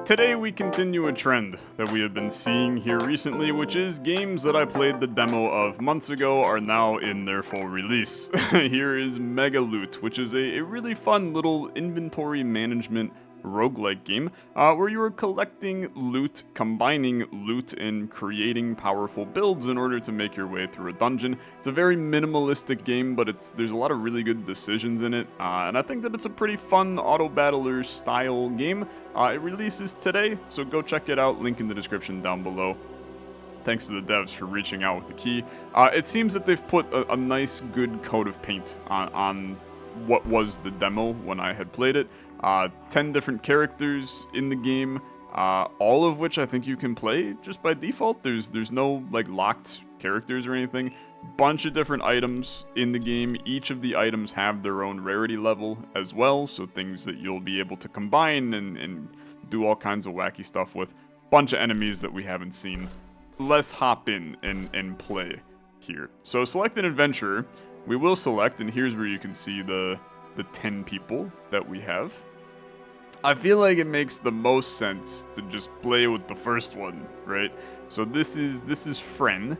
Today we continue a trend that we have been seeing here recently, which is games that I played the demo of months ago are now in their full release. Here is Megaloot, which is a really fun little inventory management roguelike game where you are collecting loot, combining loot, and creating powerful builds in order to make your way through a dungeon. It's a very minimalistic game, but there's a lot of really good decisions in it, and I think that it's a pretty fun auto-battler style game. It releases today, so go check it out, link in the description down below. Thanks to the devs for reaching out with the key. It seems that they've put a nice, good coat of paint on what was the demo when I had played it. 10 different characters in the game, all of which I think you can play just by default. There's no like locked characters or anything. Bunch of different items in the game. Each of the items have their own rarity level as well, so things that you'll be able to combine and do all kinds of wacky stuff with. Bunch of enemies that we haven't seen. Let's hop in and play here. So select an adventurer. We will select, and here's where you can see the 10 people that we have. I feel like it makes the most sense to just play with the first one, right? So this is Fren,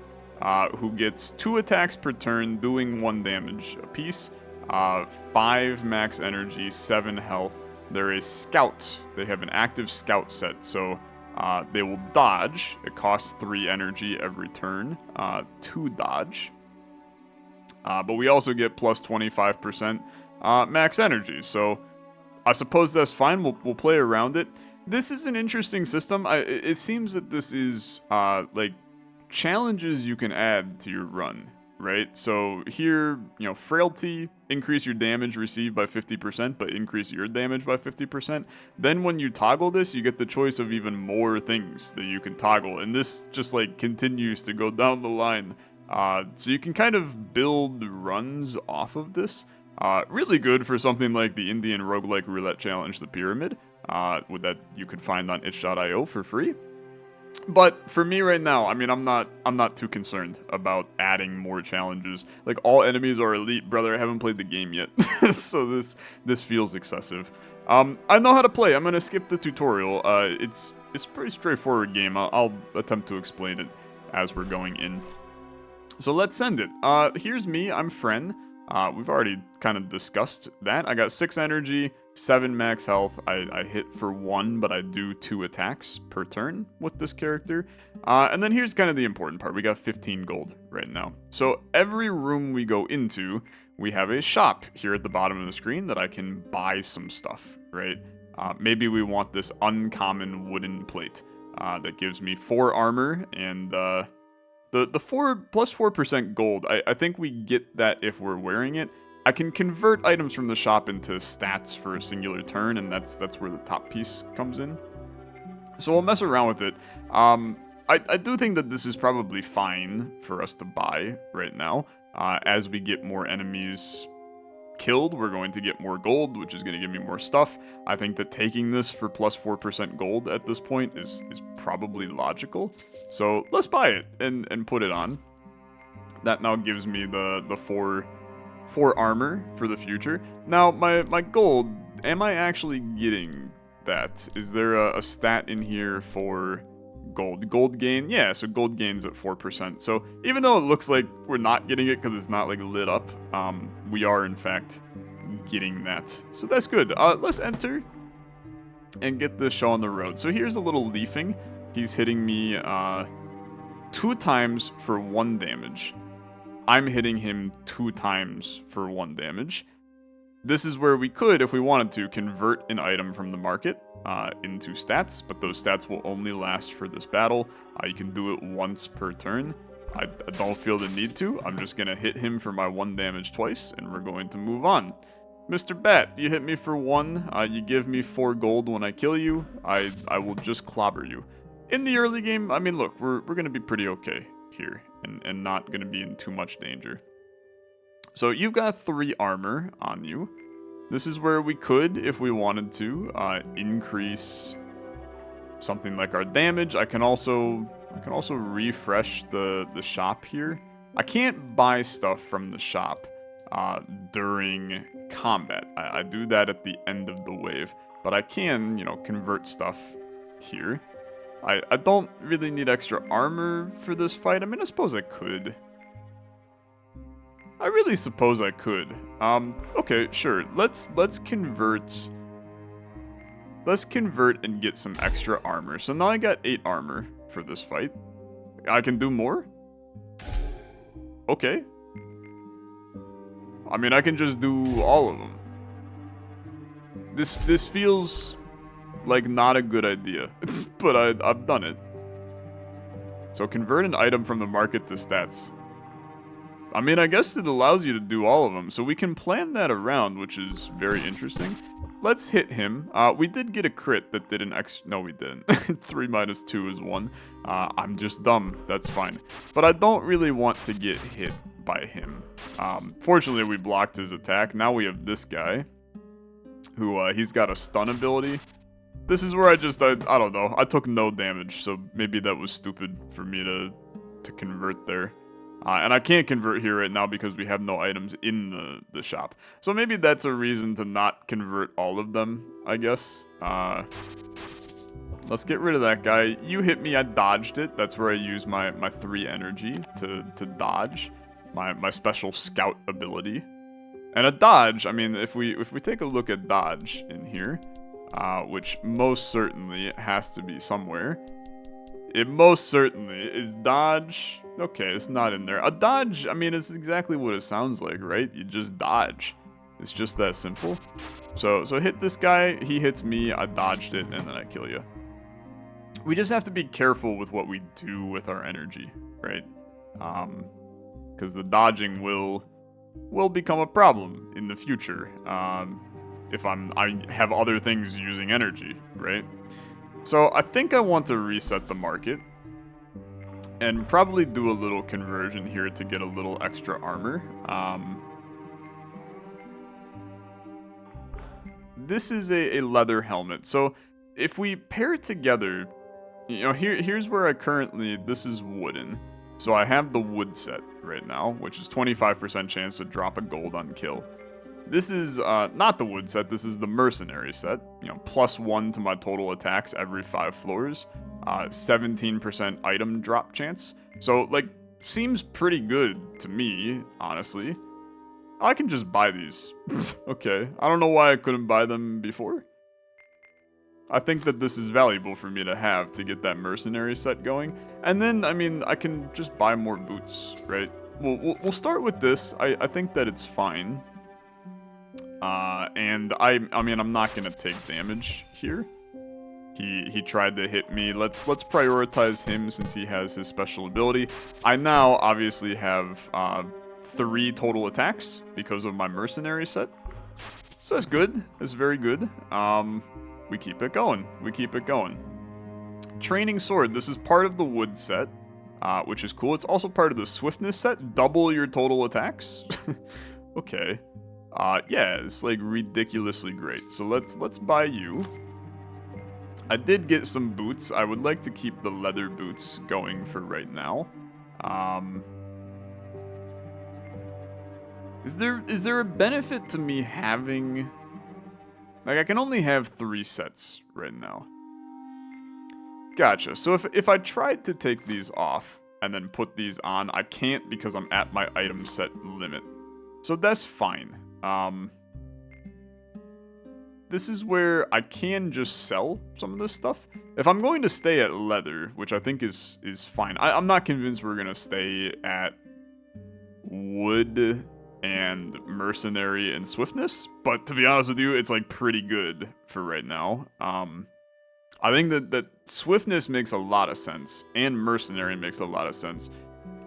who gets 2 attacks per turn, doing 1 damage apiece, 5 max energy, 7 health. They're a scout. They have an active scout set, so they will dodge. It costs 3 energy every turn to dodge. But we also get plus 25% max energy, so I suppose that's fine. We'll play around it. This is an interesting system. It seems that this is like challenges you can add to your run, right? So here, frailty, increase your damage received by 50%, but increase your damage by 50%. Then when you toggle this, you get the choice of even more things that you can toggle, and this just like continues to go down the line. So you can kind of build runs off of this. Really good for something like the Indian roguelike roulette challenge, The Pyramid, that you could find on itch.io for free. But for me right now, I mean, I'm not too concerned about adding more challenges. Like, all enemies are elite, brother. I haven't played the game yet, so this feels excessive. I know how to play. I'm gonna skip the tutorial. It's a pretty straightforward game. I'll attempt to explain it as we're going in. So let's send it. Here's me. I'm Fren. We've already kind of discussed that. I got 6 energy, 7 max health. I hit for 1, but I do 2 attacks per turn with this character. And then here's kind of the important part. We got 15 gold right now. So every room we go into, we have a shop here at the bottom of the screen that I can buy some stuff, right? Maybe we want this uncommon wooden plate that gives me 4 armor and the 4 plus 4% gold. I think we get that if we're wearing it. I can convert items from the shop into stats for a singular turn, and that's where the top piece comes in. So we'll mess around with it. I do think that this is probably fine for us to buy right now. As we get more enemies killed, we're going to get more gold, which is going to give me more stuff. I think that taking this for plus 4% gold at this point is probably logical. So let's buy it and put it on. That now gives me the 4 armor for the future. Now, my gold, am I actually getting that? Is there a stat in here for gold? Gold gain? Yeah, so gold gains at 4%. So even though it looks like we're not getting it because it's not like lit up, we are in fact getting that. So that's good. Let's enter and get this show on the road. So here's a little leafing. He's hitting me 2 times for 1 damage. I'm hitting him 2 times for 1 damage. This is where we could, if we wanted to, convert an item from the market into stats, but those stats will only last for this battle. You can do it once per turn. I don't feel the need to. I'm just going to hit him for my 1 damage twice, and we're going to move on. Mr. Bat, you hit me for 1. You give me 4 gold when I kill you. I will just clobber you. In the early game, I mean, look, we're going to be pretty okay here and not going to be in too much danger. So you've got 3 armor on you. This is where we could, if we wanted to, increase something like our damage. I can also refresh the shop here. I can't buy stuff from the shop during combat. I do that at the end of the wave, but I can, convert stuff here. I don't really need extra armor for this fight. I mean, I suppose I could. I really suppose I could. Okay, sure. Let's convert. Let's convert and get some extra armor. So now I got 8 armor for this fight. I can do more? Okay. I mean, I can just do all of them. This feels like not a good idea, but I've done it. So convert an item from the market to stats. I mean, I guess it allows you to do all of them, so we can plan that around, which is very interesting. Let's hit him. We did get a crit that did an no, we didn't. 3 minus 2 is 1. I'm just dumb. That's fine. But I don't really want to get hit by him. Fortunately, we blocked his attack. Now we have this guy, who he's got a stun ability. This is where I don't know. I took no damage, so maybe that was stupid for me to convert there. And I can't convert here right now because we have no items in the shop. So maybe that's a reason to not convert all of them, I guess. Let's get rid of that guy. You hit me, I dodged it. That's where I use my 3 energy to dodge. My special scout ability. And a dodge, I mean, if we take a look at dodge in here, which most certainly has to be somewhere. It most certainly is dodge. Okay, it's not in there. A dodge, I mean, it's exactly what it sounds like, right? You just dodge. It's just that simple. So hit this guy, he hits me, I dodged it, and then I kill you. We just have to be careful with what we do with our energy, right? Because the dodging will become a problem in the future. If I have other things using energy, right? So I think I want to reset the market and probably do a little conversion here to get a little extra armor. This is a leather helmet. So if we pair it together, you know, here's where this is wooden. So I have the wood set right now, which is 25% chance to drop a gold on kill. This is not the wood set, this is the mercenary set. You know, +1 to my total attacks every 5 floors. 17% item drop chance. So, like, seems pretty good to me, honestly. I can just buy these. Okay, I don't know why I couldn't buy them before. I think that this is valuable for me to have to get that mercenary set going. And then, I mean, I can just buy more boots, right? We'll start with this. I think that it's fine. And I mean, I'm not gonna take damage here. He tried to hit me. Let's prioritize him since he has his special ability. I now obviously have 3 total attacks because of my mercenary set. So that's good. That's very good. We keep it going. We keep it going. Training sword. This is part of the wood set, which is cool. It's also part of the swiftness set. Double your total attacks. Okay. Yeah, it's like ridiculously great. So let's buy you. I did get some boots. I would like to keep the leather boots going for right now. Is there a benefit to me having... Like, I can only have 3 sets right now. Gotcha. So if I tried to take these off and then put these on, I can't because I'm at my item set limit. So that's fine. This is where I can just sell some of this stuff. If I'm going to stay at leather, which I think is fine. I'm not convinced we're going to stay at wood and mercenary and swiftness, but to be honest with you, it's like pretty good for right now. I think that swiftness makes a lot of sense and mercenary makes a lot of sense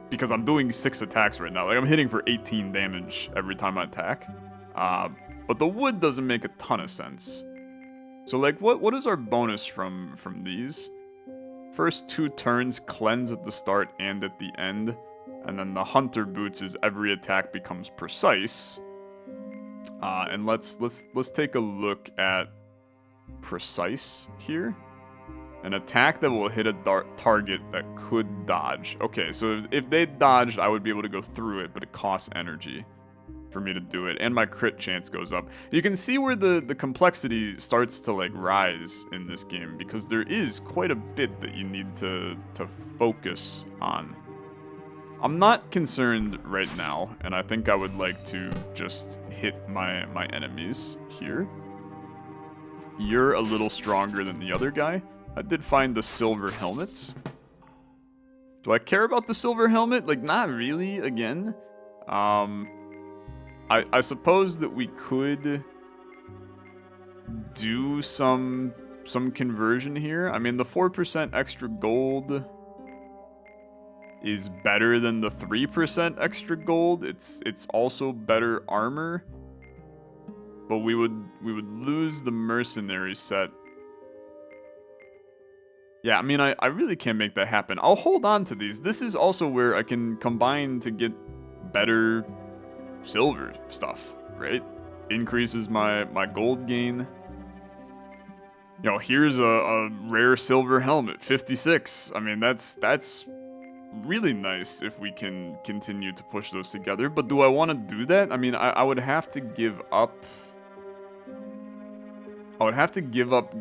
because I'm doing 6 attacks right now. Like, I'm hitting for 18 damage every time I attack. But the wood doesn't make a ton of sense. So, like, what is our bonus from these? First 2 turns, cleanse at the start and at the end. And then the hunter boots is every attack becomes precise. And let's take a look at precise here. An attack that will hit a target that could dodge. Okay, so if they dodged, I would be able to go through it, but it costs energy. for me to do it, and my crit chance goes up. You can see where the complexity starts to like rise in this game, because there is quite a bit that you need to focus on. I'm not concerned right now, and I think I would like to just hit my enemies here. You're a little stronger than the other guy. I did find the silver helmets. Do I care about the silver helmet? Like, not really, again. I suppose that we could do some conversion here. I mean, the 4% extra gold is better than the 3% extra gold. It's also better armor. But we would lose the mercenary set. Yeah, I mean, I really can't make that happen. I'll hold on to these. This is also where I can combine to get better silver stuff, right? Increases my gold gain. You know, here's a rare silver helmet, 56. I mean, that's really nice if we can continue to push those together. But do I want to do that? I mean, I would have to give up... I would have to give up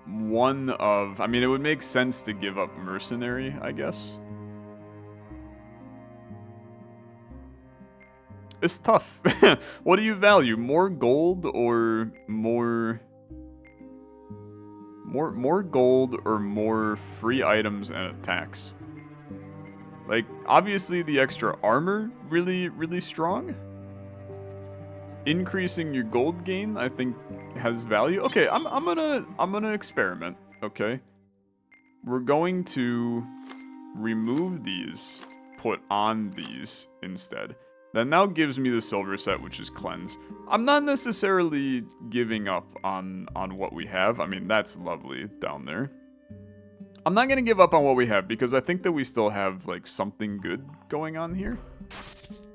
one of... I mean, it would make sense to give up mercenary, I guess. It's tough. What do you value? More gold or more gold or more free items and attacks? Like, obviously the extra armor, really strong. Increasing your gold gain, I think, has value. Okay, I'm gonna experiment. Okay, we're going to remove these, put on these instead. That now gives me the silver set, which is cleanse. I'm not necessarily giving up on what we have. I mean, that's lovely down there. I'm not gonna give up on what we have because I think that we still have like something good going on here.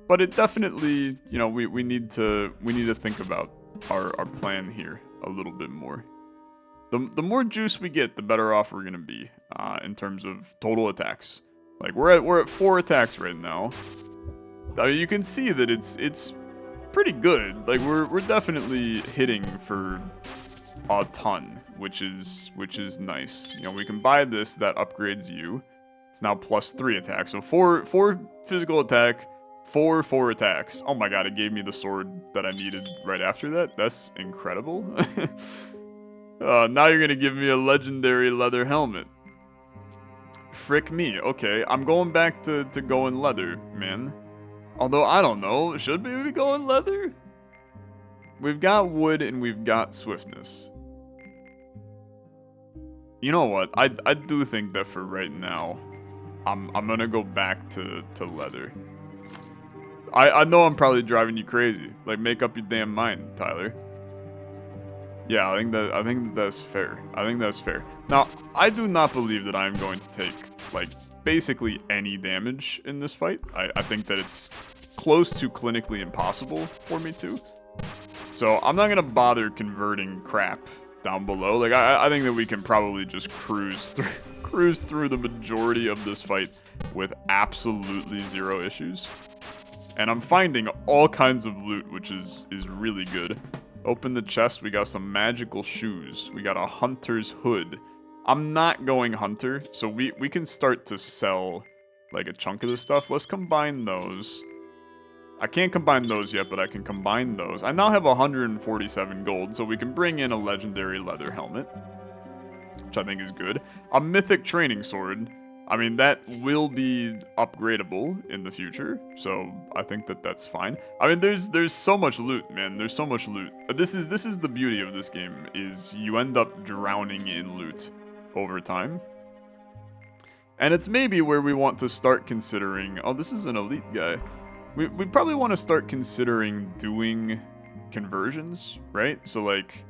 But it definitely, you know, we need to think about our plan here a little bit more. The more juice we get, the better off we're gonna be in terms of total attacks. Like we're at 4 attacks right now. I mean, you can see that it's pretty good. Like we're definitely hitting for a ton, which is nice. You know, we can buy this that upgrades you. It's now +3 attack, so 4 physical attack. 4 attacks. Oh my god, it gave me the sword that I needed right after that. That's incredible. Now you're gonna give me a legendary leather helmet. Frick me. Okay, I'm going back to going leather, man. Although, I don't know. Should we be going leather? We've got wood and we've got swiftness. You know what? I do think that for right now, I'm gonna go back to leather. I know I'm probably driving you crazy. Like, make up your damn mind, Tyler. Yeah, I think that's fair. I think that's fair. Now, I do not believe that I'm going to take, like, basically any damage in this fight. I think that it's close to clinically impossible for me to. So, I'm not gonna bother converting crap down below. Like, I think that we can probably just cruise through the majority of this fight with absolutely 0 issues. And I'm finding all kinds of loot, which is really good. Open the chest, we got some magical shoes. We got a hunter's hood. I'm not going hunter, so we can start to sell like a chunk of this stuff. Let's combine those. I can't combine those yet, but I can combine those. I now have 147 gold, so we can bring in a legendary leather helmet, which I think is good. A mythic training sword. I mean, that will be upgradable in the future, so I think that that's fine. I mean, there's so much loot, man. There's so much loot. This is the beauty of this game, is you end up drowning in loot over time. And it's maybe where we want to start considering... Oh, this is an elite guy. We probably want to start considering doing conversions, right? So, like,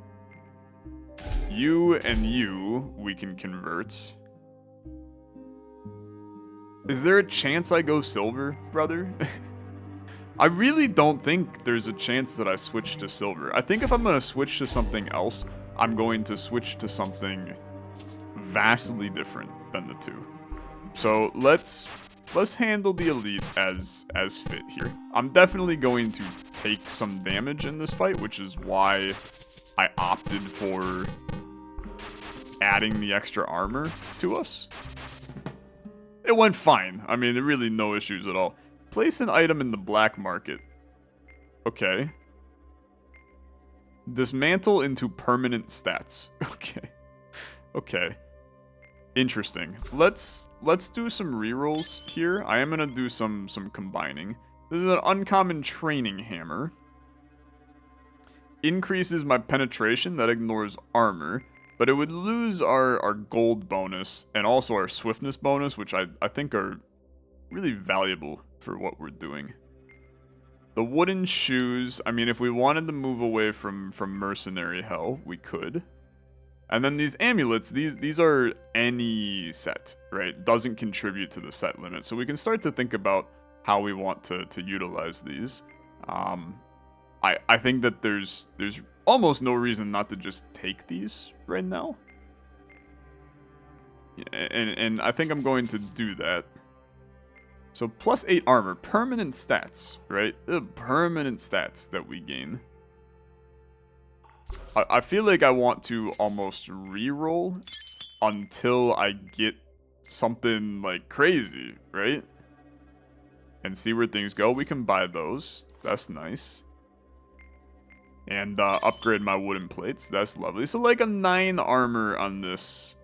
you and you, we can convert... Is there a chance I go silver, brother? I really don't think there's a chance that I switch to silver. I think if I'm going to switch to something else, I'm going to switch to something vastly different than the two. So let's let's handle the elite as fit here. I'm definitely going to take some damage in this fight, which is why I opted for adding the extra armor to us. It went fine. I mean, really no issues at all. Place an item in the black market. Okay. Dismantle into permanent stats. Okay. Okay. Interesting. Let's do some rerolls here. I am gonna do some combining. This is an uncommon training hammer. Increases my penetration, that ignores armor, but it would lose our gold bonus and also our swiftness bonus, which I think are really valuable for what we're doing. The wooden shoes, I mean, if we wanted to move away from mercenary hell, we could. And then these amulets, these are any set, right? Doesn't contribute to the set limit. So we can start to think about how we want to utilize these. I think that there's almost no reason not to just take these right now. And I think I'm going to do that. So plus 8 armor, permanent stats, right? The permanent stats that we gain. I feel like I want to almost reroll until I get something like crazy, right? And see where things go. We can buy those. That's nice. And upgrade my wooden plates. That's lovely. So like a 9 armor on this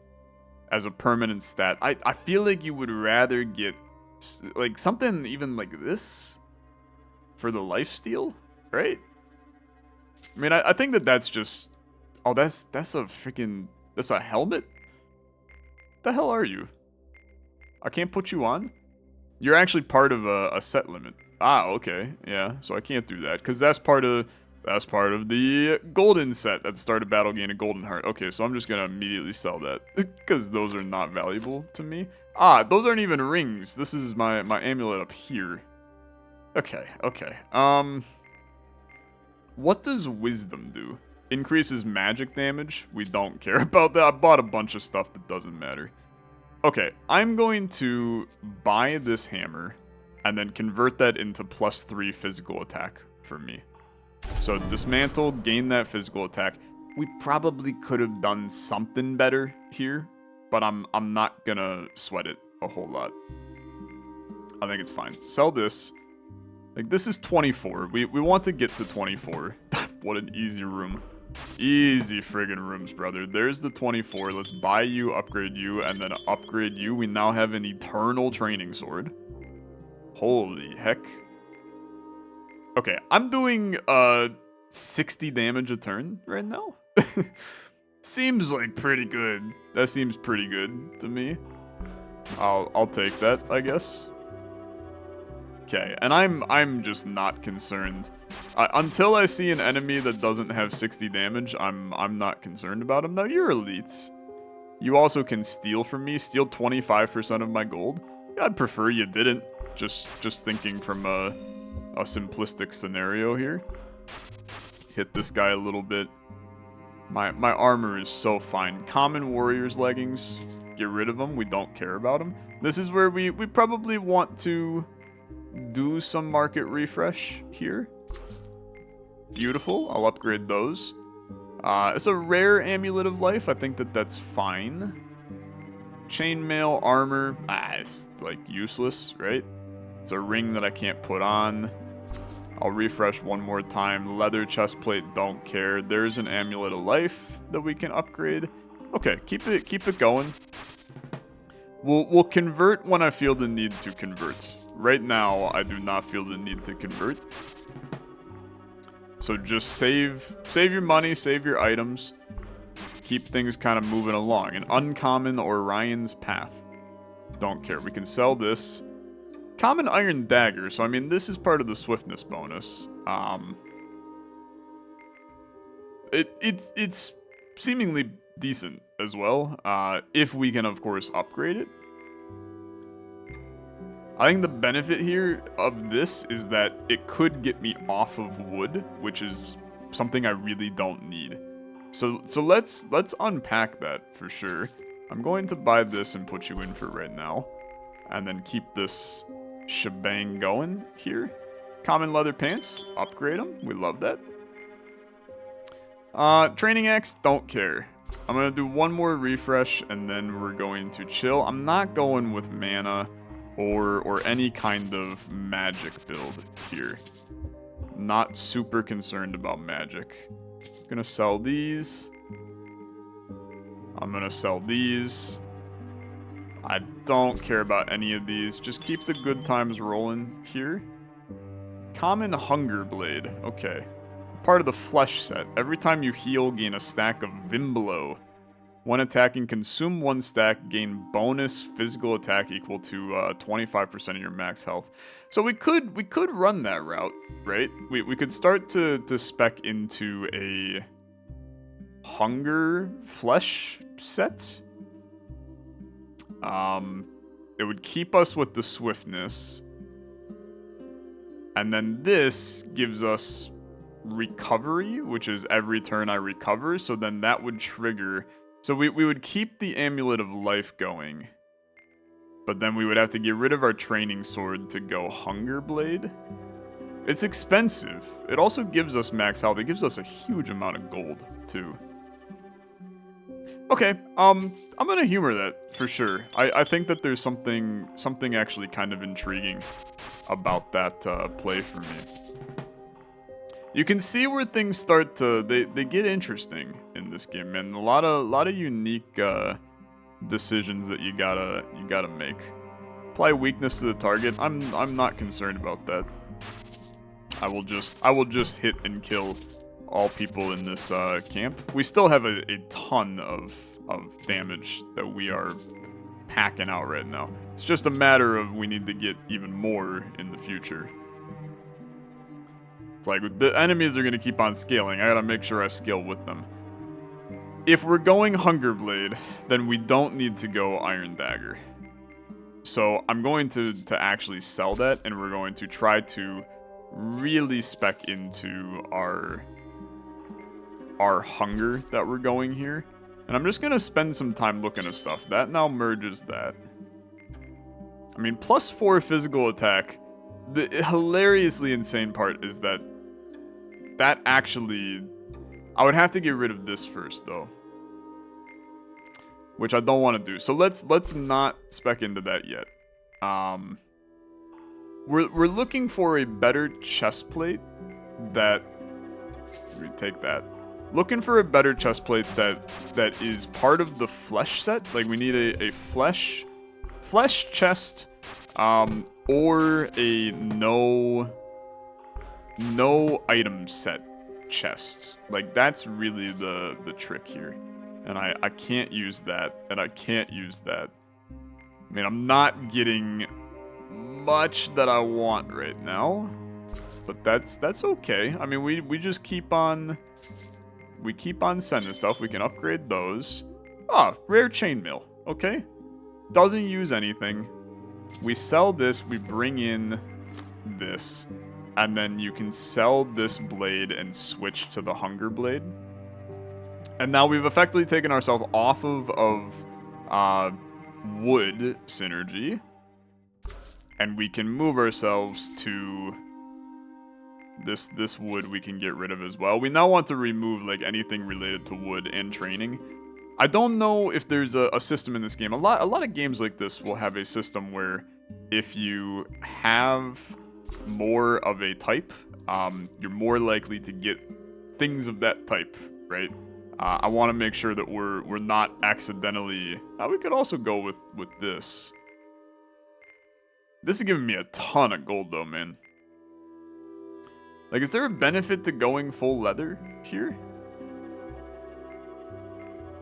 as a permanent stat. I feel like you would rather get like something even like this for the lifesteal, right? I mean, I think that's just... Oh, that's a freaking... That's a helmet? The hell are you? I can't put you on? You're actually part of a set limit. Ah, okay. Yeah, so I can't do that, because that's part of the golden set. At the start of battle, gain a golden heart. Okay, so I'm just going to immediately sell that, because those are not valuable to me. Ah, those aren't even rings. This is my amulet up here. Okay, okay. What does wisdom do? Increases magic damage. We don't care about that. I bought a bunch of stuff that doesn't matter. Okay, I'm going to buy this hammer and then convert that into +3 physical attack for me. So dismantle, gain that physical attack. We probably could have done something better here, but I'm not gonna sweat it a whole lot. I think it's fine. Sell this. Like, this is 24. We want to get to 24. What an easy room. Easy friggin' rooms, brother. There's the 24. Let's buy you, upgrade you, and then upgrade you. We now have an eternal training sword. Holy heck. Okay, I'm doing 60 damage a turn right now. Seems like pretty good. That seems pretty good to me. I'll take that, I guess. Okay, and I'm just not concerned. Until I see an enemy that doesn't have 60 damage, I'm not concerned about him. Now, you're elites. You also can steal from me, steal 25% of my gold. I'd prefer you didn't. Just thinking from a simplistic scenario here. Hit this guy a little bit. My armor is so fine. Common warrior's leggings. Get rid of them. We don't care about them. This is where we probably want to do some market refresh here. Beautiful. I'll upgrade those. It's a rare amulet of life. I think that's fine. Chainmail, armor. It's like useless, right? It's a ring that I can't put on. I'll refresh one more time. Leather chestplate, don't care. There's an amulet of life that we can upgrade. Okay, keep it going. We'll convert when I feel the need to convert. Right now, I do not feel the need to convert. So just save your money, save your items. Keep things kind of moving along. An uncommon Orion's Path. Don't care. We can sell this. Common iron dagger. So I mean, this is part of the swiftness bonus. It's seemingly decent as well. If we can, of course, upgrade it. I think the benefit here of this is that it could get me off of wood, which is something I really don't need. So let's unpack that for sure. I'm going to buy this and put you in for right now. and then keep this shebang going here. Common leather pants, upgrade them. We love that. Training axe, don't care. I'm gonna do one more refresh and then we're going to chill. I'm not going with mana or any kind of magic build here. Not super concerned about magic. Gonna sell these. I'm gonna sell these. I don't care about any of these. Just keep the good times rolling here. Common Hunger Blade. Okay. Part of the flesh set. Every time you heal, gain a stack of Vimblow. When attacking, consume 1 stack, gain bonus physical attack equal to 25% of your max health. So we could run that route, right? We could start to spec into a hunger flesh set. It would keep us with the swiftness. And then this gives us recovery, which is every turn I recover, so then that would trigger. So we would keep the Amulet of Life going, but then we would have to get rid of our training sword to go Hunger Blade. It's expensive. It also gives us max health. It gives us a huge amount of gold too. Okay, I'm gonna humor that for sure. I think that there's something actually kind of intriguing about that play for me. You can see where things start to they get interesting in this game, man. A lot of unique decisions that you gotta make. Apply weakness to the target. I'm not concerned about that. I will just hit and kill all people in this camp. We still have a ton of damage that we are packing out right now. It's just a matter of we need to get even more in the future. It's like the enemies are going to keep on scaling. I got to make sure I scale with them. If we're going Hunger Blade, then we don't need to go Iron Dagger. So I'm going to actually sell that, and we're going to try to really spec into our hunger that we're going here. And I'm just going to spend some time looking at stuff. That now merges that. I mean, +4 physical attack. The hilariously insane part is that actually... I would have to get rid of this first, though. Which I don't want to do. So let's not spec into that yet. We're looking for a better chest plate that... We take that. Looking for a better chest plate that is part of the flesh set. Like, we need a flesh chest, or a no item set chest. Like, that's really the trick here. And I can't use that, and I can't use that. I mean, I'm not getting much that I want right now, but that's okay. I mean, we just keep on sending stuff. We can upgrade those. Ah, rare chainmail. Okay. Doesn't use anything. We sell this, we bring in this, and then you can sell this blade and switch to the Hunger Blade. And now we've effectively taken ourselves off of wood synergy, and we can move ourselves to this wood we can get rid of as well. We now want to remove like anything related to wood and training. I don't know if there's a system in this game. A lot of games like this will have a system where if you have more of a type, you're more likely to get things of that type, right? I want to make sure that we're not accidentally... we could also go with this. This is giving me a ton of gold though, man. Like, is there a benefit to going full leather here?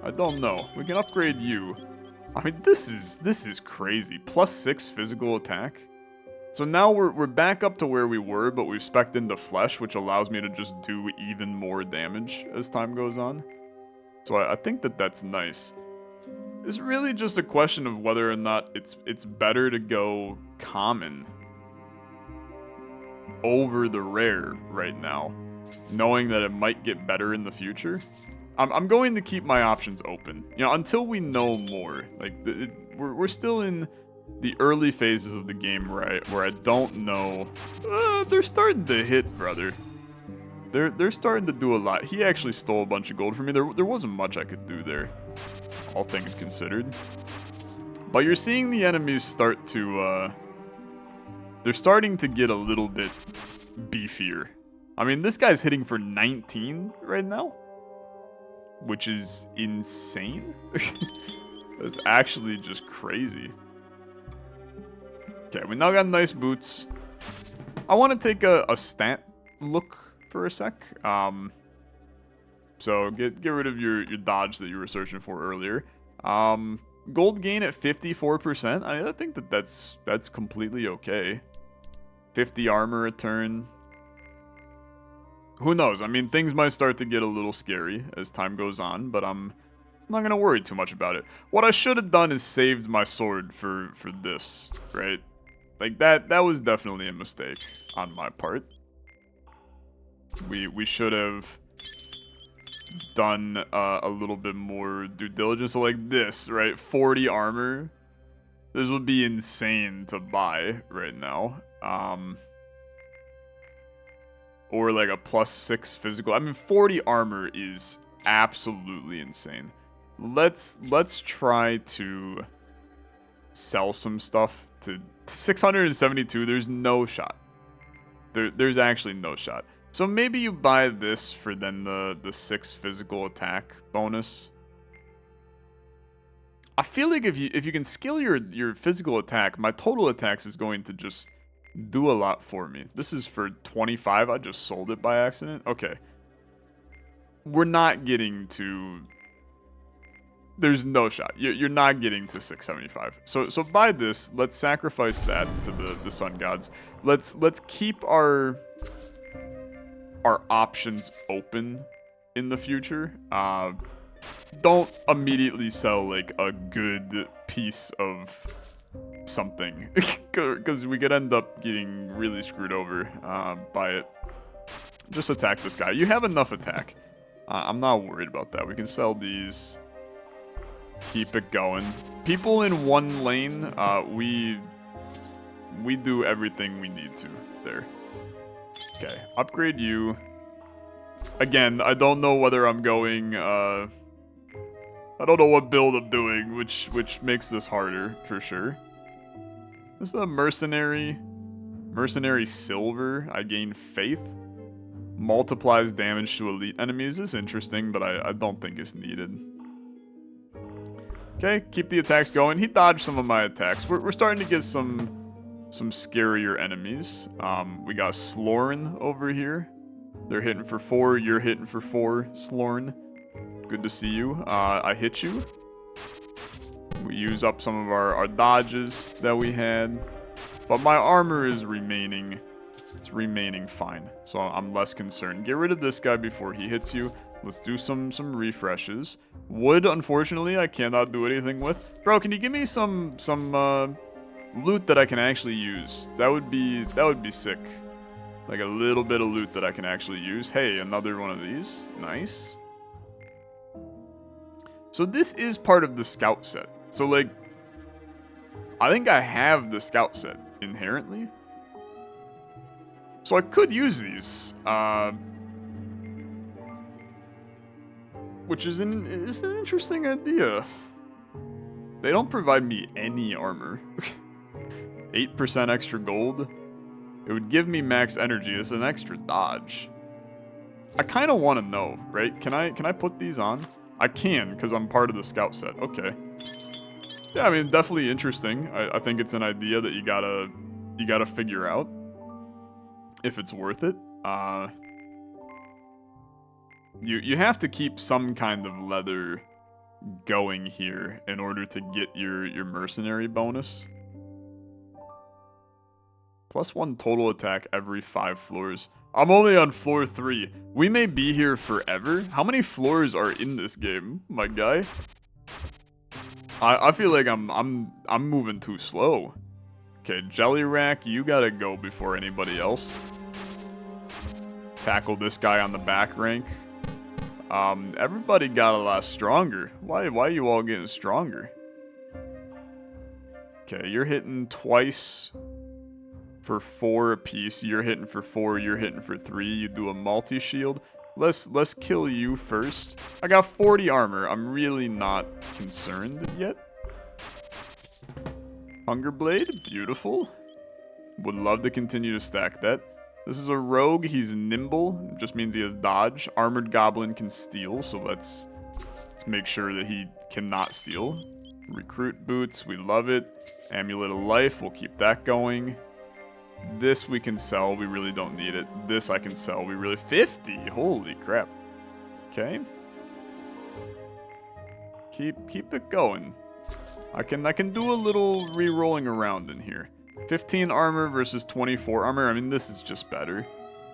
I don't know. We can upgrade you. I mean, this is crazy. +6 physical attack. So now we're back up to where we were, but we've spec'd into flesh, which allows me to just do even more damage as time goes on. So I think that's nice. It's really just a question of whether or not it's better to go common over the rare right now, knowing that it might get better in the future. I'm going to keep my options open, you know, until we know more. Like, we're still in the early phases of the game where I don't know. They're starting to hit, brother. They're starting to do a lot. He actually stole a bunch of gold from me. There wasn't much I could do there, all things considered. But you're seeing the enemies start to, they're starting to get a little bit beefier. I mean, this guy's hitting for 19 right now, which is insane. That's actually just crazy. Okay, we now got nice boots. I want to take a stat look for a sec. So get rid of your dodge that you were searching for earlier. Gold gain at 54%. I think that's completely okay. 50 armor a turn. Who knows? I mean, things might start to get a little scary as time goes on, but I'm not gonna worry too much about it. What I should have done is saved my sword for this, right? Like that was definitely a mistake on my part. We should have done a little bit more due diligence. So like this, right? 40 armor. This would be insane to buy right now. Or like a +6 physical. I mean, 40 armor is absolutely insane. Let's try to sell some stuff to 672. There's no shot. There's actually no shot. So maybe you buy this for then the 6 physical attack bonus. I feel like if you can skill your physical attack, my total attacks is going to just do a lot for me. This is for 25. I just sold it by accident. Okay. We're not getting to... There's no shot. You're not getting to 675. So buy this. Let's sacrifice that to the sun gods. Let's keep our options open in the future. Don't immediately sell like a good piece of something, because we could end up getting really screwed over by it. Just attack this guy. You have enough attack. I'm not worried about that. We can sell these. Keep it going. People in one lane, we do everything we need to there. Okay, upgrade you. Again, I don't know whether I'm going, I don't know what build I'm doing, which makes this harder, for sure. This is a mercenary. Mercenary silver. I gain faith. Multiplies damage to elite enemies. This is interesting, but I don't think it's needed. Okay, keep the attacks going. He dodged some of my attacks. We're starting to get some scarier enemies. We got Slorin over here. They're hitting for 4. You're hitting for 4, Slorin. Good to see you. I hit you. We use up some of our dodges that we had. But my armor is remaining. It's remaining fine. So I'm less concerned. Get rid of this guy before he hits you. Let's do some refreshes. Wood, unfortunately, I cannot do anything with. Bro, can you give me some loot that I can actually use? That would be sick. Like a little bit of loot that I can actually use. Hey, another one of these. Nice. So this is part of the scout set. So like, I think I have the scout set inherently. So I could use these. Which is an interesting idea. They don't provide me any armor. 8% extra gold. It would give me max energy. It's an extra dodge. I kind of want to know, right? Can I put these on? I can, because I'm part of the scout set. Okay. Yeah, I mean, definitely interesting. I think it's an idea that you gotta figure out if it's worth it. You have to keep some kind of leather going here in order to get your mercenary bonus. +1 total attack every 5 floors. I'm only on floor 3. We may be here forever. How many floors are in this game, my guy? I feel like I'm moving too slow. Okay, Jelly Rack, you gotta go before anybody else. Tackle this guy on the back rank. Everybody got a lot stronger. Why are you all getting stronger? Okay, you're hitting twice for 4 apiece. You're hitting for 4, you're hitting for 3. You do a multi-shield. Let's kill you first. I got 40 armor. I'm really not concerned yet. Hunger Blade, beautiful. Would love to continue to stack that. This is a rogue, he's nimble, just means he has dodge. Armored Goblin can steal, so let's make sure that he cannot steal. Recruit boots, we love it. Amulet of Life, we'll keep that going. This we can sell, we really don't need it. This I can sell, we really... 50! Holy crap. Okay. Keep it going. I can do a little re-rolling around in here. 15 armor versus 24 armor. I mean, this is just better.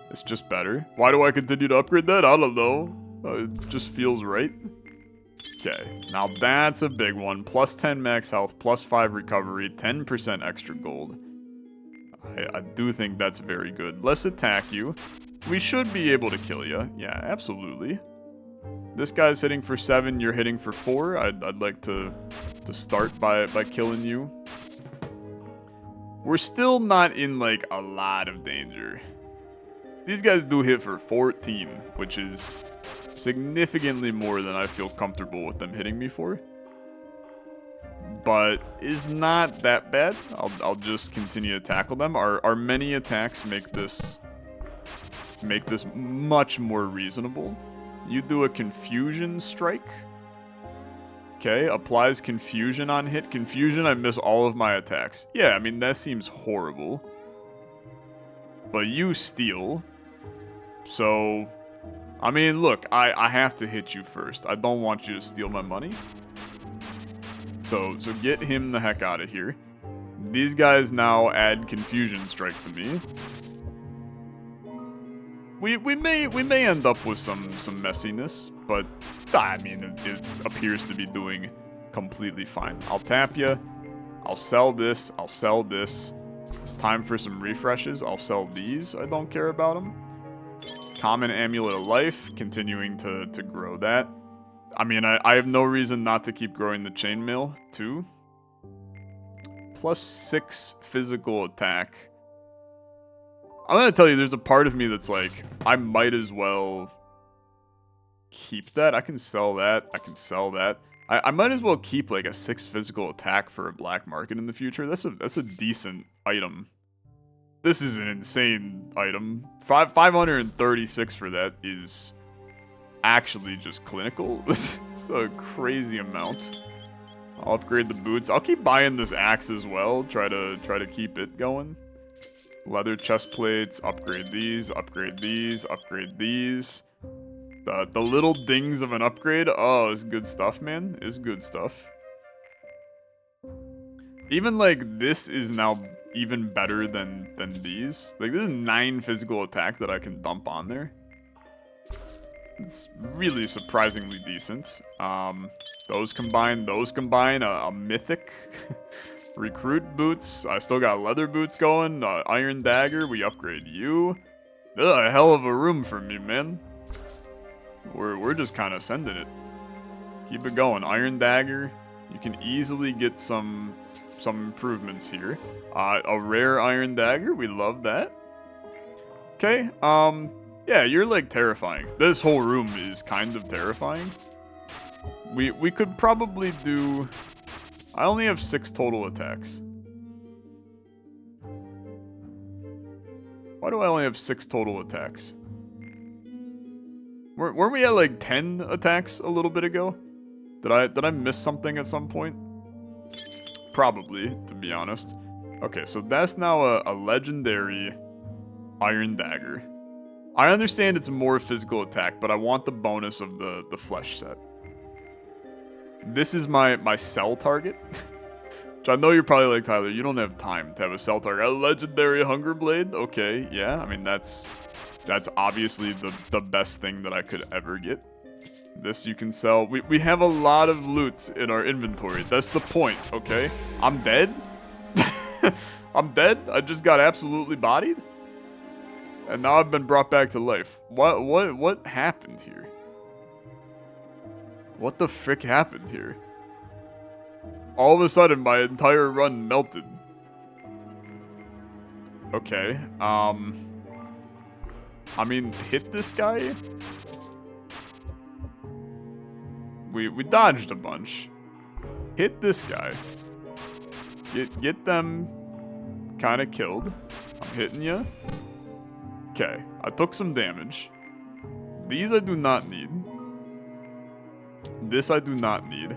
It's just better. Why do I continue to upgrade that? I don't know. It just feels right. Okay, now that's a big one. Plus 10 max health, plus 5 recovery, 10% extra gold. I do think that's very good. Let's attack you. We should be able to kill you. Yeah, absolutely. This guy's hitting for 7, you're hitting for 4. I'd like to start by killing you. We're still not in, like, a lot of danger. These guys do hit for 14, which is significantly more than I feel comfortable with them hitting me for. But is not that bad. I'll just continue to tackle them. Our many attacks make this much more reasonable. You do a confusion strike. Okay, applies confusion on hit. Confusion, I miss all of my attacks. Yeah, I mean, that seems horrible. But you steal. So, I mean, look, I have to hit you first. I don't want you to steal my money. So get him the heck out of here. These guys now add confusion strike to me. We may end up with some messiness, but I mean it appears to be doing completely fine. I'll tap you. I'll sell this. I'll sell this. It's time for some refreshes. I'll sell these. I don't care about them. Common Amulet of Life, continuing to grow that. I mean, I have no reason not to keep growing the chainmail too. Plus 6 physical attack. I'm gonna tell you, there's a part of me that's like, I might as well keep that. I can sell that. I can sell that. I might as well keep like a 6 physical attack for a black market in the future. That's a decent item. This is an insane item. 536 for that is actually just clinical. It's a crazy amount. I'll upgrade the boots. I'll keep buying this axe as well. Try to keep it going. Leather chest plates, upgrade these, upgrade these, upgrade these. The little dings of an upgrade, oh, it's good stuff, man. It's good stuff. Even, like, this is now even better than these. Like, this is 9 physical attack that I can dump on there. It's really surprisingly decent. Those combine, a mythic. Recruit boots. I still got leather boots going. Iron dagger. We upgrade you. A hell of a room for me, man. We're just kind of sending it. Keep it going. Iron dagger. You can easily get some improvements here. A rare iron dagger. We love that. Okay. Yeah, you're like terrifying. This whole room is kind of terrifying. We could probably do... I only have 6 total attacks. Why do I only have 6 total attacks? Weren't we at like 10 attacks a little bit ago? Did I miss something at some point? Probably, to be honest. Okay, so that's now a legendary iron dagger. I understand it's more physical attack, but I want the bonus of the flesh set. This is my sell target. Which I know you're probably like, Tyler, you don't have time to have a sell target. A legendary hunger blade? Okay, yeah. I mean, that's obviously the best thing that I could ever get. This you can sell. We have a lot of loot in our inventory. That's the point, okay? I'm dead? I'm dead? I just got absolutely bodied? And now I've been brought back to life. What happened here? What the frick happened here? All of a sudden, my entire run melted. Okay, I mean, hit this guy? We dodged a bunch. Hit this guy. Get them kind of killed. I'm hitting you. Okay, I took some damage. These I do not need. This I do not need.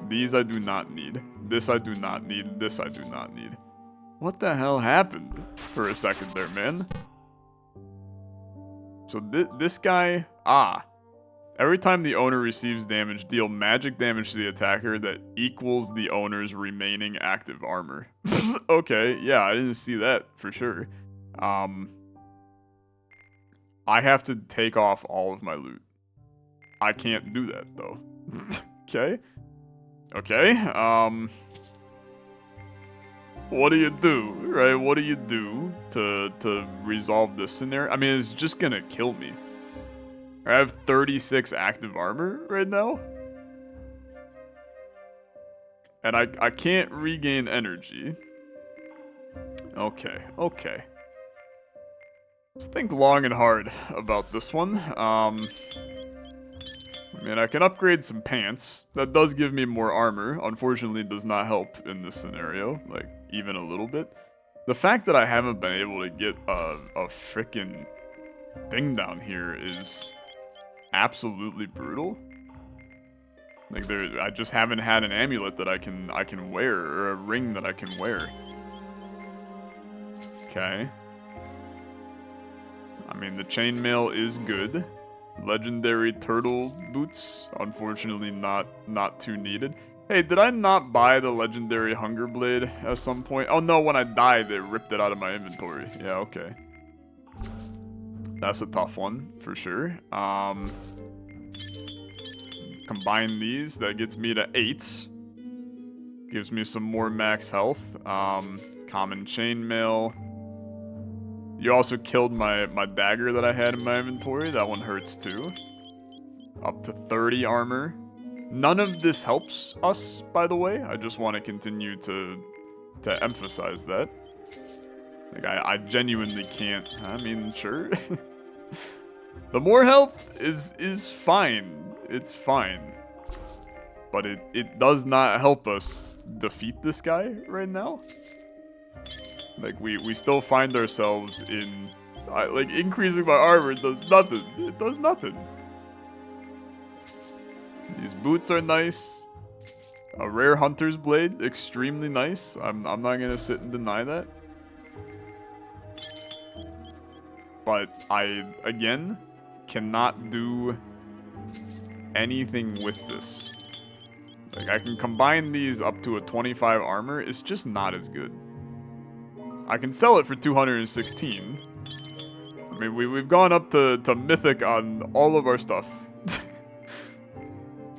These I do not need. This I do not need. This I do not need. What the hell happened for a second there, man? So this guy... Every time the owner receives damage, deal magic damage to the attacker that equals the owner's remaining active armor. Okay, yeah, I didn't see that for sure. I have to take off all of my loot. I can't do that, though. Okay. Okay, what do you do, right? What do you do to resolve this scenario? I mean, it's just gonna kill me. I have 36 active armor right now. And I can't regain energy. Okay, okay. Let's think long and hard about this one. I mean, I can upgrade some pants. That does give me more armor. Unfortunately, it does not help in this scenario, like, even a little bit. The fact that I haven't been able to get a frickin' thing down here is absolutely brutal. Like, I just haven't had an amulet that I can wear, or a ring that I can wear. Okay. I mean, the chainmail is good. Legendary turtle boots, unfortunately not too needed. Hey, did I not buy the legendary hunger blade at some point? Oh no, when I died, they ripped it out of my inventory. Yeah, okay. That's a tough one, for sure. Combine these, that gets me to 8. Gives me some more max health. Common chainmail. You also killed my dagger that I had in my inventory. That one hurts too. Up to 30 armor. None of this helps us, by the way. I just want to continue to emphasize that. Like, I genuinely can't. I mean, sure. The more health is fine. It's fine. But it does not help us defeat this guy right now. Like, we still find ourselves in... like, increasing my armor does nothing. It does nothing. These boots are nice. A rare hunter's blade, extremely nice. I'm not gonna sit and deny that. But I, again, cannot do anything with this. Like, I can combine these up to a 25 armor. It's just not as good. I can sell it for 216. I mean, we've gone up to mythic on all of our stuff.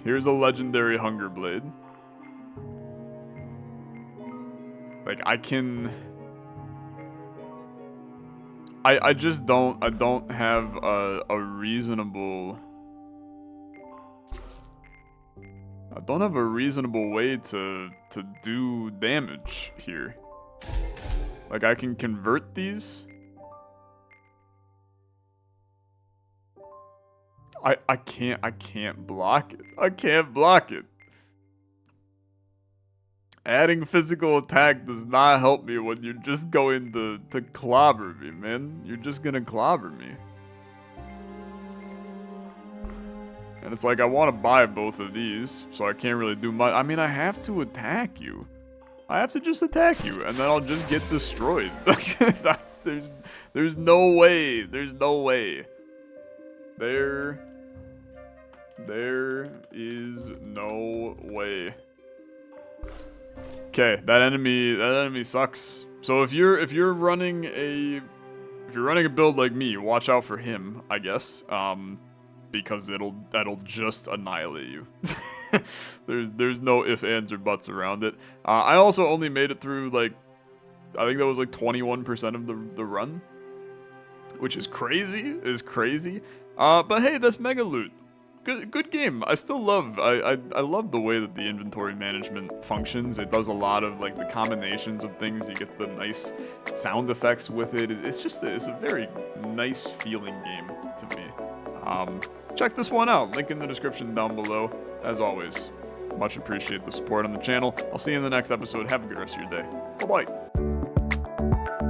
Here's a legendary hunger blade. Like, I can... I just don't... I don't have a reasonable... I don't have a reasonable way to do damage here. Like, I can convert these. I can't block it. I can't block it. Adding physical attack does not help me when you're just going to clobber me, man. You're just gonna clobber me. And it's like, I want to buy both of these, so I can't really do much. I mean, I have to attack you. I have to just attack you, and then I'll just get destroyed. There's no way. There's no way. There is no way. Okay, that enemy sucks. So if you're running a build like me, watch out for him, I guess. Because that'll just annihilate you. There's no ifs, ands, or buts around it. I also only made it through, like, I think that was like 21% of the run, which is crazy. But hey, that's Megaloot. good game. I still love, I love the way that the inventory management functions. It does a lot of like the combinations of things. You get the nice sound effects with it. It's a very nice feeling game to me. Check this one out. Link in the description down below. As always, much appreciate the support on the channel. I'll see you in the next episode. Have a good rest of your day. Bye-bye.